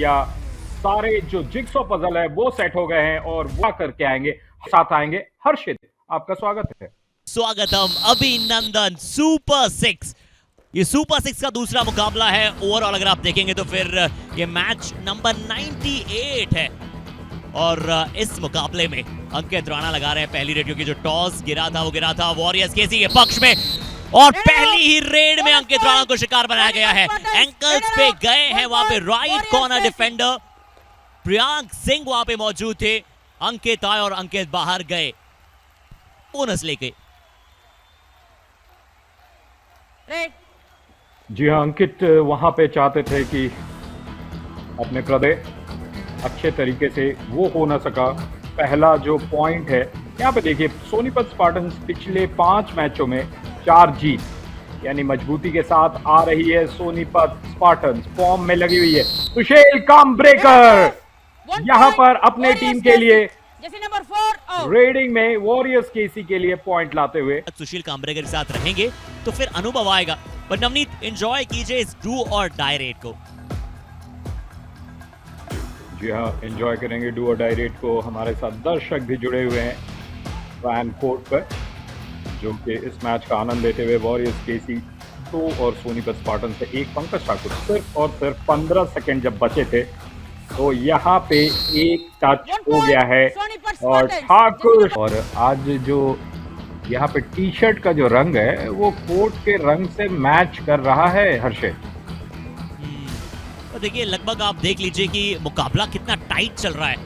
या सारे जो जिग्सॉ पजल है वो सेट हो गए हैं और वो करके आएंगे, साथ आएंगे हर्षित। आपका स्वागत है। स्वागतम अभिनंदन सुपर 6। ये सुपर 6 का दूसरा मुकाबला है। ओवरऑल अगर आप देखेंगे तो फिर ये मैच नंबर 98 है और इस मुकाबले में अंकित राणा लगा रहे हैं पहली रेड, क्योंकि जो टॉस गिरा था वॉरियर्स केसी के पक्ष में और पहली ही रेड में अंकित राणा को शिकार बनाया गया है। एंकल्स पे गए हैं वहां पे right corner defender Priyank Singh वहां पे मौजूद थे। अंकित आए और अंकित बाहर गए बोनस लेके। जी हाँ, अंकित वहां पे चाहते थे कि अपने प्रदय अच्छे तरीके से वो हो ना सका। पहला जो पॉइंट है यहाँ पे देखिए, सोनीपत स्पार्टन्स पिछले 5 मैचों में 4 जीत, यानी मजबूती के साथ आ रही है। सोनीपत स्पार्टन्स फॉर्म में लगी हुई है। सुशील कामब्रेकर यहाँ पर अपने टीम के लिए नंबर 4 रेडिंग में वॉरियर्स केसी के लिए पॉइंट लाते हुए सुशील कामब्रेकर के साथ रहेंगे तो फिर अनुभव आएगा। पर नवनीत एंजॉय कीजिए इस डू और डाई रेड को। जी हाँ, एंजॉय करेंगे डू और डाई रेड को। हमारे साथ दर्शक भी जुड़े हुए हैं फैन कोर्ट पर, जो कि इस मैच का आनंद लेते हुए वॉरियर्स केसी 2 और सोनीपत स्पार्टन से 1। पंकज ठाकुर सिर्फ और सिर्फ 15 सेकंड जब बचे थे तो यहाँ पे एक टच हो गया है और ठाकुर। और आज जो यहाँ पे टी शर्ट का जो रंग है वो कोर्ट के रंग से मैच कर रहा है हर्षित। तो देखिए लगभग आप देख लीजिए कि मुकाबला कितना टाइट चल रहा है।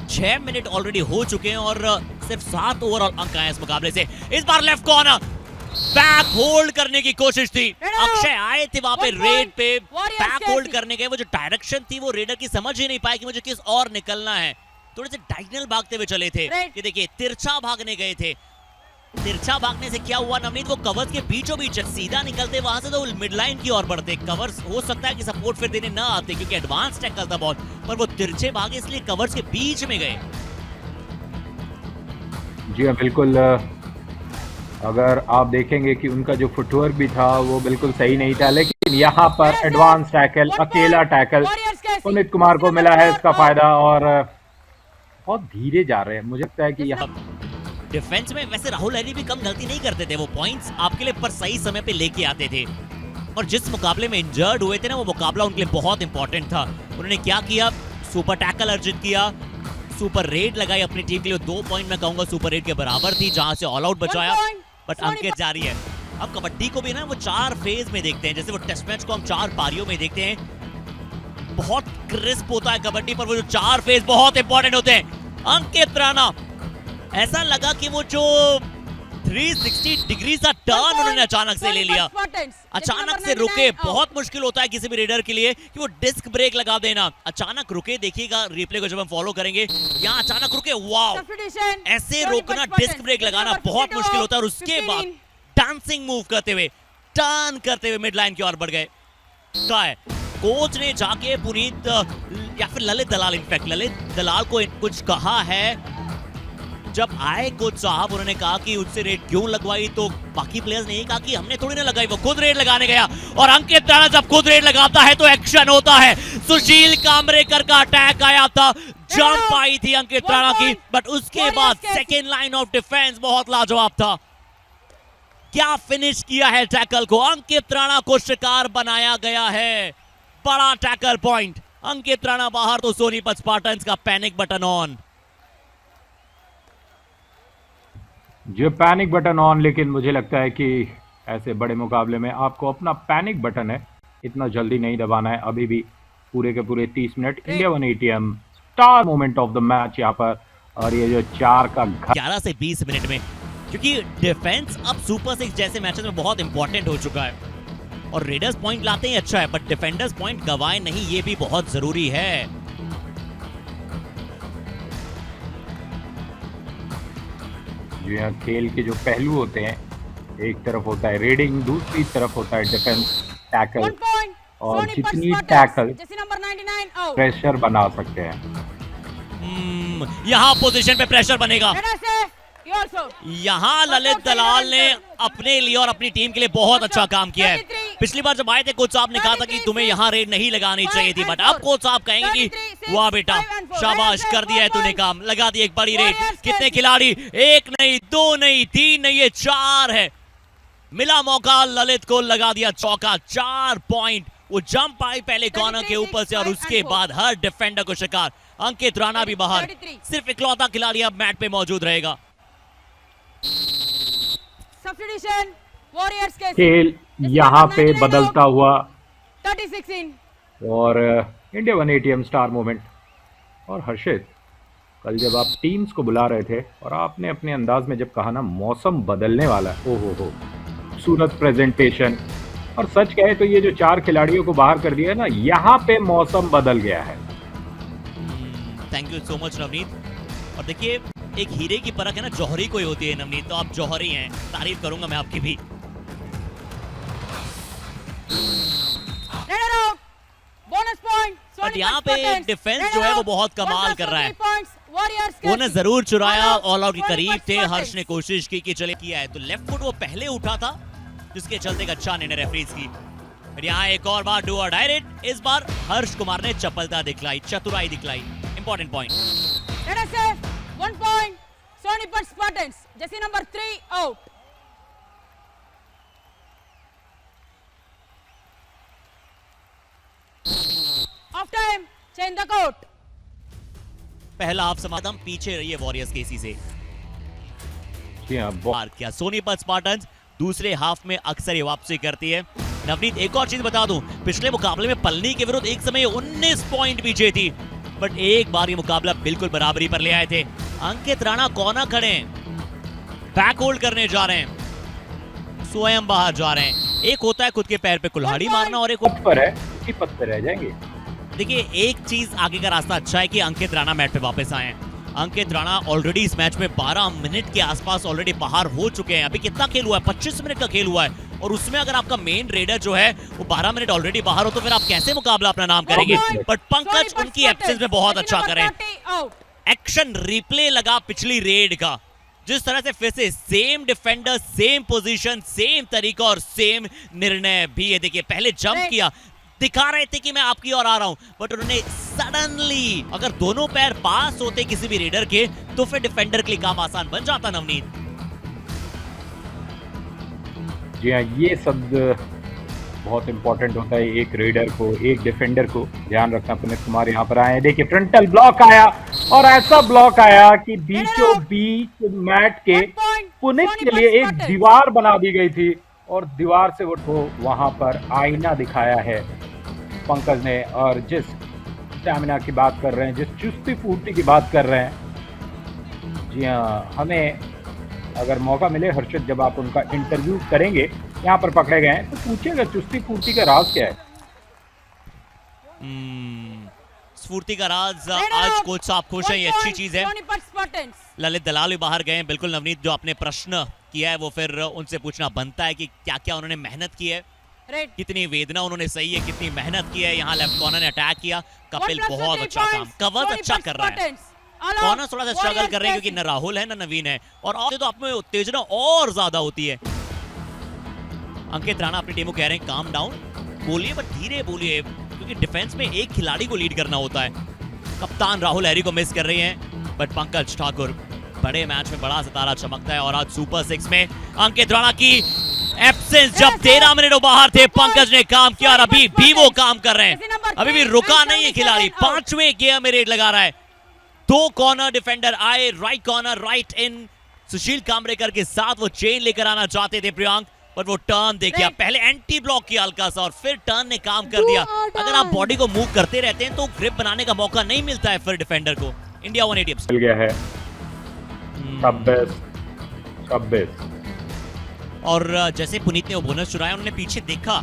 6 मिनट ऑलरेडी हो चुके हैं और सिर्फ 7 ओवरऑल अंक आए इस मुकाबले से। इस बार लेफ्ट कॉर्नर बैक होल्ड करने की कोशिश थी। अक्षय आए थे वहां पे रेड पे, बैक होल्ड करने गए। वो जो डायरेक्शन थी वो रेडर की समझ ही नहीं पाए कि मुझे किस और निकलना है। थोड़े से डायगोनल भागते हुए चले थे। ये देखिए तिरछा भागने गए थे। तिरछा भागने से क्या हुआ नवनीत, वो कवर्स के बीचों बीच सीधा निकलते वहां से तो मिड लाइन की ओर बढ़ते। कवर्स हो सकता है कि सपोर्ट फिर देने ना आते क्योंकि एडवांस टैकल था बहुत, पर वो तिरछे भागे इसलिए कवर्स के बीच में गए। जी हाँ बिल्कुल। अगर आप देखेंगे कि उनका जो फुटवर्क भी था वो बिल्कुल सही नहीं था, लेकिन यहाँ पर एडवांस टैकल, अकेला टैकल पुनीत कुमार को मिला है इसका फायदा। और बहुत धीरे जा रहे हैं, मुझे लगता है कि यहाँ डिफेंस में वैसे राहुल हरी भी कम गलती नहीं करते थे। वो पॉइंट्स आपके लिए पर सही समय पे लेके आते थे। और जिस मुकाबले में इंजर्ड हुए थे ना, वो मुकाबला उनके लिए बहुत इंपॉर्टेंट था। उन्होंने क्या किया, सुपर टैकल अर्जित किया, सुपर रेड लगाई अपनी टीम के लिए। 2 पॉइंट मैं कहूंगा सुपर रेड के बराबर थी, जहां से ऑल आउट बचाया। बट अंकित जारी है। अब कबड्डी को भी ना वो 4 फेज में देखते हैं, जैसे वो टेस्ट मैच को हम 4 पारियों में देखते हैं। बहुत क्रिस्प होता है कबड्डी, पर वो जो 4 फेज बहुत इंपॉर्टेंट होते हैं। अंकित राणा ऐसा लगा कि वो जो 360 डिग्री का टर्न उन्होंने अचानक से ले लिया, अचानक से रुके। बहुत मुश्किल होता है किसी भी रेडर के लिए कि वो डिस्क ब्रेक लगा देना। अचानक रुके, देखिएगा रिप्ले को जब हम फॉलो करेंगे, यहाँ अचानक रुके, वाव, ऐसे रोकना, डिस्क ब्रेक लगाना बहुत मुश्किल होता है। और उसके बाद डांसिंग मूव करते हुए, टर्न करते हुए मिड लाइन की ओर बढ़ गए। क्या है, कोच ने जाके पुनीत या फिर ललित दलाल, इनफैक्ट ललित दलाल को कुछ कहा है। जब आए कोच साहब, उन्होंने कहा कि उससे रेड क्यों लगवाई, तो बाकी प्लेयर्स ने ये कहा कि हमने थोड़ी ना लगाई, वो खुद रेड लगाने गया। और अंकित राणा जब खुद रेड लगाता है तो एक्शन होता है। सुशील कामब्रेकर का अटैक आया था, जंप आई थी अंकित राणा की, बट उसके बाद सेकेंड लाइन ऑफ डिफेंस बहुत लाजवाब था। क्या फिनिश किया है टैकल को, अंकित राणा को शिकार बनाया गया है। बड़ा टैकल पॉइंट, अंकित राणा बाहर तो सोनीपत स्पार्टन्स का पैनिक बटन ऑन। जो पैनिक बटन ऑन, लेकिन मुझे लगता है कि ऐसे बड़े मुकाबले में आपको अपना पैनिक बटन है इतना जल्दी नहीं दबाना है। अभी भी पूरे के पूरे 30 minute India 1 ATM star moment of the match यहाँ पर। और ये जो 4 का 11 से 20 मिनट में, क्योंकि डिफेंस अब सुपर 6 जैसे मैचेस में बहुत इंपॉर्टेंट हो चुका है। और रेडर्स पॉइंट लाते ही अच्छा है, बट डिफेंडर्स पॉइंट गवाए नहीं, ये भी बहुत जरूरी है। जो यहाँ खेल के जो पहलू होते हैं, एक तरफ होता है रेडिंग, दूसरी तरफ होता है डिफेंस टैकल। और जितनी टैकल प्रेशर बना सकते हैं, यहाँ पोजीशन पे प्रेशर बनेगा। यहाँ ललित दलाल ने अपने लिए और अपनी टीम के लिए बहुत अच्छा काम किया है। पिछली बार जब आए थे कोच साहब ने कहा था कि तुम्हें यहाँ रेड नहीं लगानी चाहिए थी, बट अब कोच साहब कहेंगे कि वाह बेटा शाबाश, कर दिया है तूने काम, लगा दी एक बड़ी रेड। कितने खिलाड़ी, एक नहीं, दो नहीं, तीन नहीं, ये 4 है। मिला मौका ललित को, लगा दिया चौका। 4 पॉइंट। वो जंप आई पहले कॉर्नर के ऊपर से और उसके बाद हर डिफेंडर को शिकार। अंकित राणा भी बाहर, सिर्फ इकलौता खिलाड़ी अब मैट पे मौजूद रहेगा। सब्स्टिट्यूशन वॉरियर्स के खेल यहाँ पे बदलता हुआ 36 इन और इंडिया 1 ATM स्टार मोमेंट। और हर्षित, कल जब आप टीम्स को बुला रहे थे और आपने अपने अंदाज में जब कहा ना मौसम बदलने वाला है, ओ हो, खूबसूरत प्रेजेंटेशन। और सच कहे तो ये जो 4 खिलाड़ियों को बाहर कर दिया है ना, यहाँ पे मौसम बदल गया है। Thank you so much Navneet. और देखिए, एक हीरे की परख है ना जौहरी को ही होती है नवनीत, तो आप जौहरी हैं, तारीफ करूंगा मैं आपकी भी। Bonus point. बट यहाँ पे डिफेंस जो है वो बहुत कमाल कर रहा है। उन्होंने जरूर चुराया, ऑल आउट के करीब थे। हर्ष ने कोशिश की कि चले किया है, तो लेफ्ट फुट वो पहले उठा था, जिसके चलते एक अच्छा निर्णय रेफरीज की। और यहाँ एक और बार डू और डायरेक्ट, इस बार हर्ष कुमार ने चपलता दिखलाई, चतुराई दिखलाई। Important point. 1 point Sonipat Spartans, jersey number 3 out. Off time, change the court. पहला हाफ समाप्त, पीछे रही है वॉरियर्स केसी से। जी हाँ, बार क्या सोनीपत स्पार्टन्स दूसरे हाफ में अक्सर ये वापसी करती है। नवनीत, एक और चीज बता दूं, पिछले मुकाबले में पलनी के विरुद्ध एक समय 19 पॉइंट पीछे थी, बट एक बार ये मुकाबला बिल्कुल बराबरी पर ले आए थे। अंकित राणा कॉर्नर खड़े हैं, बैक होल्ड करने जा रहे हैं, स्वयं बाहर जा रहे हैं। एक होता है खुद के पैर पे कुल्हाड़ी मारना और एक पथ पर है, उसी पथ पे रह जाएंगे। देखिए, एक चीज आगे का रास्ता अच्छा है कि अंकित राणा मैच पे वापस आए हैं। अंकित राणा ऑलरेडी इस मैच में 12 मिनट के आसपास ऑलरेडी बाहर हो चुके हैं। अभी कितना खेल हुआ है? 25 मिनट का खेल हुआ है, और उसमें अगर आपका मेन रेडर जो है वो 12 मिनट ऑलरेडी बाहर हो, तो फिर आप कैसे मुकाबला अपना नाम करेंगे? बट पंकज उनकी एब्सेंस में बहुत अच्छा करें। एक्शन रिप्ले लगा पिछली रेड का, जिस तरह से फिर से same defender, same position, same तरीका और सेम निर्णय भी। ये देखिए, पहले जंप किया, दिखा रहे थे कि मैं आपकी ओर आ रहा हूं, बट उन्होंने सडनली, अगर दोनों पैर पास होते किसी भी रेडर के, तो फिर डिफेंडर के लिए काम आसान बन जाता। नवनीत जी हाँ, ये सब बहुत इंपॉर्टेंट होता है एक रेडर को, एक डिफेंडर को ध्यान रखना। पुनीत कुमार यहाँ पर आए हैं, देखिए फ्रंटल ब्लॉक आया, और ऐसा ब्लॉक आया कि बीचों बीच मैट के पुनीत के लिए एक दीवार बना दी गई थी, और दीवार से वो वहां पर आईना दिखाया है पंकज ने। और जिस स्टैमिना की बात कर रहे हैं, जिस चुस्ती फूर्ती की बात कर रहे हैं, जी हाँ, हमें अगर मौका मिले हर्षित, जब आप उनका इंटरव्यू करेंगे, यहाँ पर पकड़े गए हैं, तो पूछेगा चुस्ती फूर्ती का राज क्या है। स्फूर्ति का राज आज कोच साहब खुश हैं, ये अच्छी चीज है। ललित दलाल भी बाहर गए। बिल्कुल नवनीत, जो आपने प्रश्न किया है वो फिर उनसे पूछना बनता है कि क्या क्या उन्होंने मेहनत की है, कितनी वेदना उन्होंने सही है, कितनी मेहनत की है। यहाँ लेफ्ट कॉर्नर ने अटैक किया, कपिल बहुत अच्छा काम, कवर अच्छा कर रहा है। कॉर्नर थोड़ा सा स्ट्रगल कर रहे हैं क्योंकि न राहुल है न नवीन है, और तो आप में उत्तेजना और ज्यादा होती है। अंकित राणा अपनी टीम को कह रहे हैं काम डाउन, बोलिए बट धीरे बोलिए, क्योंकि डिफेंस में एक खिलाड़ी को लीड करना होता है। कप्तान राहुल हैरी को मिस कर रही हैं, बट पंकज ठाकुर बड़े मैच में बड़ा सितारा चमकता है। और आज सुपर 6 में अंकित राणा की एब्सेंस, जब 13 मिनट वो बाहर थे, पंकज ने काम किया, और अभी भी वो काम कर रहे हैं, अभी भी रुका नहीं है खिलाड़ी। 5वें गियर में रेड लगा रहा है। 2 कॉर्नर डिफेंडर आए, राइट कॉर्नर, राइट इन। सुशील कामरेकर के साथ वो चेन लेकर आना चाहते थे प्रियांक, पर वो टर्न देखिए, पहले एंटी ब्लॉक किया हल्का सा, और फिर टर्न ने काम कर दिया। अगर आप बॉडी को मूव करते रहते हैं तो ग्रिप बनाने का मौका नहीं मिलता है फिर डिफेंडर को। इंडिया 1 ATM मिल गया है 26। और जैसे पुनीत ने वो बोनस चुराया, उन्होंने पीछे देखा,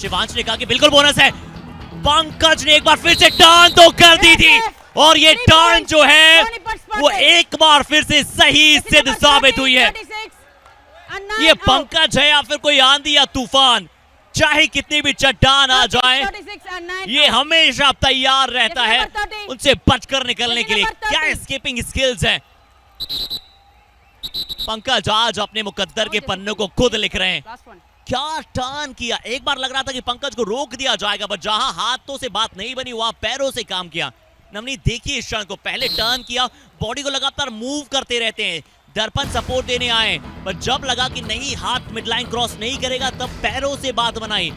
शिवांश ने कहा कि बिल्कुल बोनस है। पंकज ने एक बार फिर से टर्न तो कर दी थी, और ये टर्न जो है वो एक बार फिर से सही सिद्ध साबित हुई है। ये पंकज है या फिर कोई आंधी या तूफान, चाहे कितनी भी चट्टान आ जाए, ये हमेशा तैयार रहता है उनसे बचकर निकलने के लिए। क्या एस्केपिंग स्किल्स हैं। पंकज आज अपने मुकद्दर के पन्नों को खुद लिख रहे हैं, क्या टर्न किया, एक बार लग रहा था कि पंकज को रोक दिया जाएगा, पर जहां हाथों से बात नहीं बनी वहां पैरों से काम किया। नवनीत देखिए इस क्षण को, पहले टर्न किया, बॉडी को लगातार मूव करते रहते हैं, दर्पण सपोर्ट देने आए, पर जब लगा कि नहीं हाथ मिडलाइन क्रॉस नहीं करेगा तब पैरों से बात बनाई।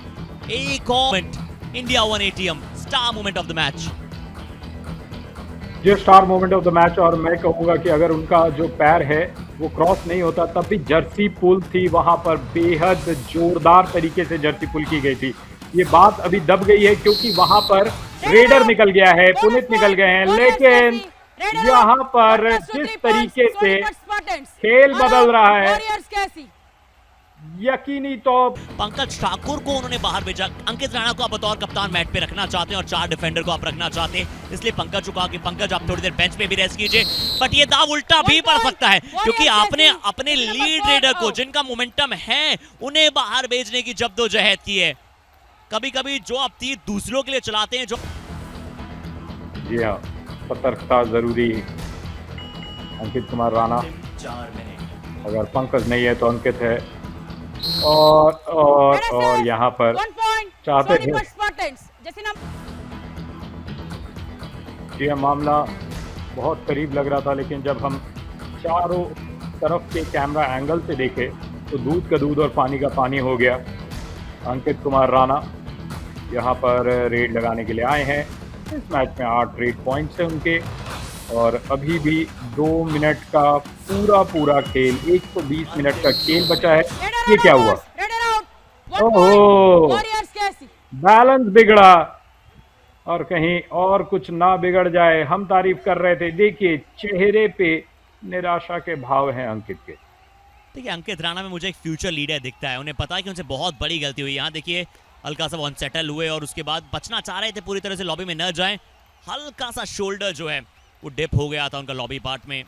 एक और India 1 ATM star moment of the match. ये star moment of the match, और मैं कहूंगा कि अगर उनका जो पैर है वो क्रॉस नहीं होता तब भी जर्सी पुल थी वहां पर, बेहद जोरदार तरीके से जर्सी पुल की गई थी। ये बात अभी दब गई है क्योंकि वहां पर रेडर निकल गया है, पुनीत निकल गए हैं, लेकिन यहाँ पर जिस तरीके से खेल बदल रहा है यकीनी तो पंकज ठाकुर को उन्होंने बाहर भेजा, अंकित राणा को आप बतौर कप्तान मैट पे रखना चाहते हैं और 4 डिफेंडर को आप रखना चाहते हैं, इसलिए पंकज को कहा कि पंकज आप थोड़ी देर बेंच पे भी रेस्ट कीजिए। बट ये दाव उल्टा भी पड़ सकता है क्योंकि आपने अपने लीड रेडर को जिनका मोमेंटम है उन्हें बाहर भेजने की जद्दोजहद की है। कभी कभी जो आप तीर दूसरों के लिए चलाते हैं, जो जी हाँ, सतर्कता जरूरी। अंकित कुमार राणा, अगर पंकज नहीं है तो अंकित है, और यहाँ पर चाहते थे ये मामला बहुत करीब लग रहा था, लेकिन जब हम चारों तरफ के कैमरा एंगल से देखे तो दूध का दूध और पानी का पानी हो गया। अंकित कुमार राणा यहाँ पर रेड लगाने के लिए आए हैं। इस मैच में 8 रेड पॉइंट्स हैं उनके, और अभी भी 2 मिनट का पूरा खेल, 120 मिनट का खेल बचा है। ये क्या हुआ? ओहो, बैलेंस बिगड़ा, और कहीं और कुछ ना बिगड़ जाए। हम तारीफ कर रहे थे, देखिए चेहरे पे निराशा के भाव हैं अंकित के। देखिए अंकित राणा में मुझे एक फ्यूचर लीडर दिखता है, उन्हें पता है कि उनसे बहुत बड़ी गलती हुई। यहाँ देखिए हल्का सा अनसेटल हुए और उसके बाद बचना चाह रहे थे पूरी तरह से लॉबी में न जाएं, हल्का सा शोल्डर जो है वो डिप हो गया था उनका लॉबी पार्ट में,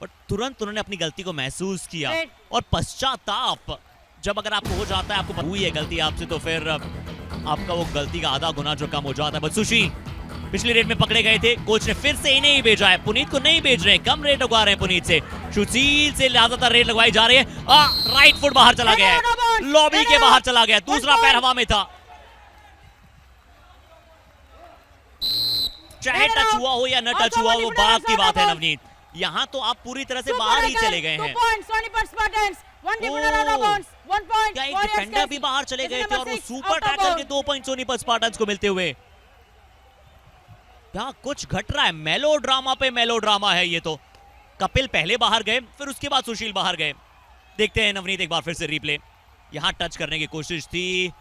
बट तुरंत उन्होंने अपनी गलती को महसूस किया और पश्चाताप जब अगर आपको हो जाता है, आपको हुई है गलती आपसे, तो फिर आपका वो गलती का आधा गुना जो कम हो जाता है। बट सुशील पिछली रेड में पकड़े गए थे, कोच ने फिर से इन्हें ही भेजा है, पुनीत को नहीं भेज रहे, कम रेड लगवा रहे हैं पुनीत से। सुशील से ज्यादातर रेड लगवाई जा रही है। राइट फुट बाहर चला गया है, लॉबी के बाहर चला गया, दूसरा पैर हवा में था। चाहे टच हुआ हो या न टच हुआ, वो बात की बात है नवनीत, यहाँ तो आप पूरी तरह से बाहर ही चले गए हैं। क्या एक डिफेंडर भी बाहर चले गए थे और वो सुपर टैकल के 2 पॉइंट सोनीपत स्पार्टन्स को मिलते हुए। क्या कुछ घट रहा है, मेलोड्रामा पे मेलोड्रामा है ये तो। कपिल पहले बाहर गए, फिर उसके बाद सुशील बाहर गए। देखते हैं नवनीत एक बार फिर से रिप्ले, यहाँ टच करने की कोशिश थी,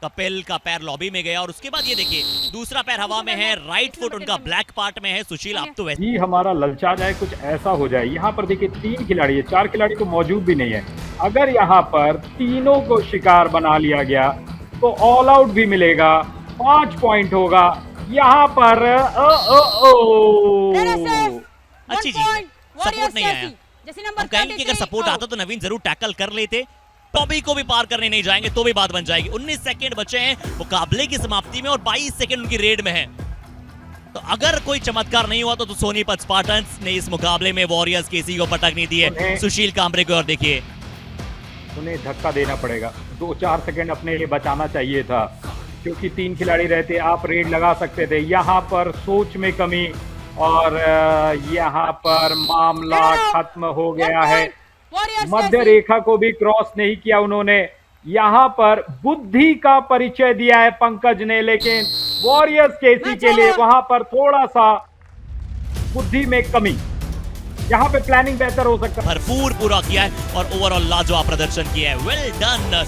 कपिल का पैर लॉबी में गया और उसके बाद ये देखिए दूसरा पैर हवा में है, राइट फुट उनका ब्लैक पार्ट में है। सुशील आप तो वैसे ही हमारा ललचा जाए, कुछ ऐसा हो जाए। यहाँ पर देखिए 3 खिलाड़ी है, 4 खिलाड़ी तो मौजूद भी नहीं है। अगर यहाँ पर तीनों को शिकार बना लिया गया तो ऑल आउट भी मिलेगा, 5 पॉइंट होगा यहाँ पर। अच्छी चीज है, सपोर्ट नहीं आया। हम कहेंगे कि अगर सपोर्ट आता तो नवीन जरूर टैकल कर लेते, टॉबी को भी पार करने नहीं जाएंगे तो भी बात बन जाएगी। 19 सेकंड बचे हैं मुकाबले की समाप्ति में और 22 सेकंड उनकी रेड में है, तो अगर कोई चमत्कार नहीं हुआ तो सोनीपत स्पार्टन्स ने इस मुकाबले में वॉरियर्स केसी को पटक नहीं दी है। सुशील कामरे को और देखिए, उन्हें धक्का देना पड़ेगा, 2-4 सेकंड अपने लिए बचाना चाहिए था, क्योंकि 3 खिलाड़ी रहते आप रेड लगा सकते थे। यहाँ पर सोच में कमी, और यहाँ पर मामला खत्म हो गया है। मध्य रेखा को भी क्रॉस नहीं किया उन्होंने, यहाँ पर बुद्धि का परिचय दिया है पंकज ने, लेकिन वॉरियर्स केसी के लिए वहां पर थोड़ा सा बुद्धि में कमी। यहाँ पे प्लानिंग बेहतर हो सकता है। भरपूर पूरा किया है और ओवरऑल लाजवाब प्रदर्शन किया है। Well done.